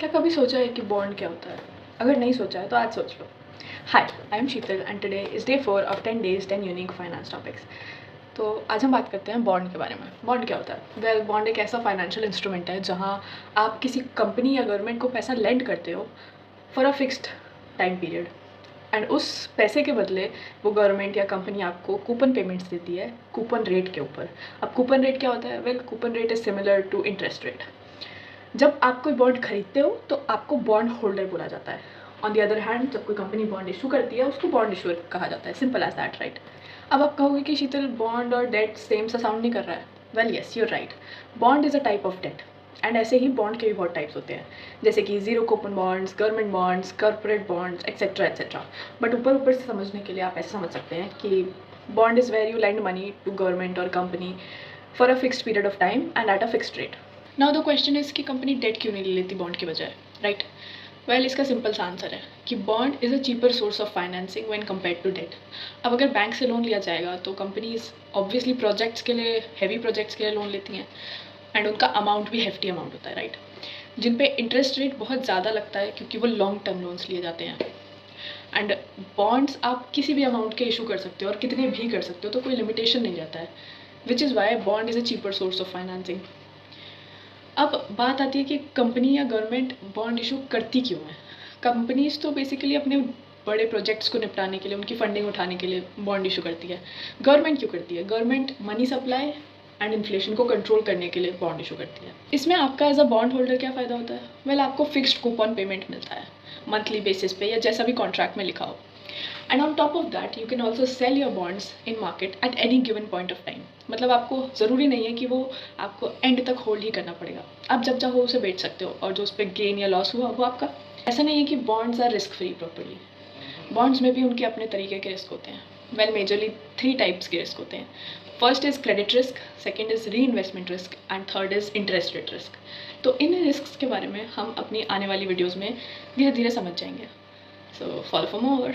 क्या कभी सोचा है कि बॉन्ड क्या होता है? अगर नहीं सोचा है तो आज सोच लो। Hi, I am Sheetal and today is day 4 of 10 days 10 unique finance topics. तो आज हम बात करते हैं बॉन्ड के बारे में। बॉन्ड क्या होता है? वेल, बॉन्ड एक ऐसा फाइनेंशियल इंस्ट्रूमेंट है जहाँ आप किसी कंपनी या गवर्नमेंट को पैसा लेंड करते हो for a fixed time period, and उस पैसे के बदले वो गवर्नमेंट या कंपनी आपको कूपन पेमेंट्स देती है कूपन रेट के ऊपर। अब कूपन रेट क्या होता है? Well, coupon rate is similar to interest rate. जब आप कोई बॉन्ड खरीदते हो तो आपको बॉन्ड होल्डर बोला जाता है। ऑन द अदर हैंड, जब कोई कंपनी बॉन्ड इशू करती है उसको बॉन्ड इशूर कहा जाता है। Simple as that, right? अब आप कहोगे कि शीतल, बॉन्ड और डेट सेम सा साउंड नहीं कर रहा है। Well yes, you're right. Bond is a type of debt, and ऐसे ही बॉन्ड के भी बहुत टाइप्स होते हैं, जैसे कि zero coupon bonds, government bonds, corporate bonds, etcetera etcetera. But ऊपर से समझने के लिए आप ऐसे समझ सकते हैं कि bond is where you lend money to government और company for a fixed period of time and at a fixed rate. Now the question is कि कंपनी डेट क्यों नहीं ले लेती बॉन्ड के बजाय, राइट? वेल, इसका सिंपल सा आंसर है कि bond is a cheaper source of financing when compared to debt. अब अगर बैंक से लोन लिया जाएगा तो कंपनीज ऑब्वियसली प्रोजेक्ट्स के लिए, हैवी प्रोजेक्ट्स के लिए लोन लेती हैं, एंड उनका अमाउंट भी हेफ्टी अमाउंट होता है, राइट? जिन पे इंटरेस्ट रेट बहुत ज़्यादा लगता है क्योंकि वो लॉन्ग टर्म लोन्स लिए जाते हैं। एंड बॉन्ड्स आप किसी भी अमाउंट के इशू कर सकते हो और कितने भी कर सकते हो, तो कोई लिमिटेशन नहीं रहता है, which is why bond is a cheaper source of financing. अब बात आती है कि कंपनी या गवर्नमेंट बॉन्ड इशू करती क्यों है। कंपनीज तो बेसिकली अपने बड़े प्रोजेक्ट्स को निपटाने के लिए, उनकी फंडिंग उठाने के लिए बॉन्ड इशू करती है। गवर्नमेंट क्यों करती है? Government money supply and inflation को कंट्रोल करने के लिए बॉन्ड इशू करती है। इसमें आपका एज अ बॉन्ड होल्डर क्या फ़ायदा होता है? वेल, आपको फिक्स्ड कूपन पेमेंट मिलता है मंथली बेसिस पे, या जैसा भी कॉन्ट्रैक्ट में लिखा हो। And on top of that you can also sell your bonds in market at any given point of time. मतलब आपको ज़रूरी नहीं है कि वो आपको एंड तक होल्ड ही करना पड़ेगा, आप जब चाहो उसे बेच सकते हो, और जो उस पर गेन या लॉस हुआ वो आपका। ऐसा नहीं है कि bonds are risk free properly. Bonds में भी उनके अपने तरीके के रिस्क होते हैं। वेल, मेजरली 3 टाइप्स के रिस्क होते हैं। First is credit risk, second is reinvestment risk, and third is interest rate risk. तो इन रिस्क के बारे में हम अपनी आने वाली वीडियोज़ में धीरे धीरे समझ जाएंगे। So follow for more.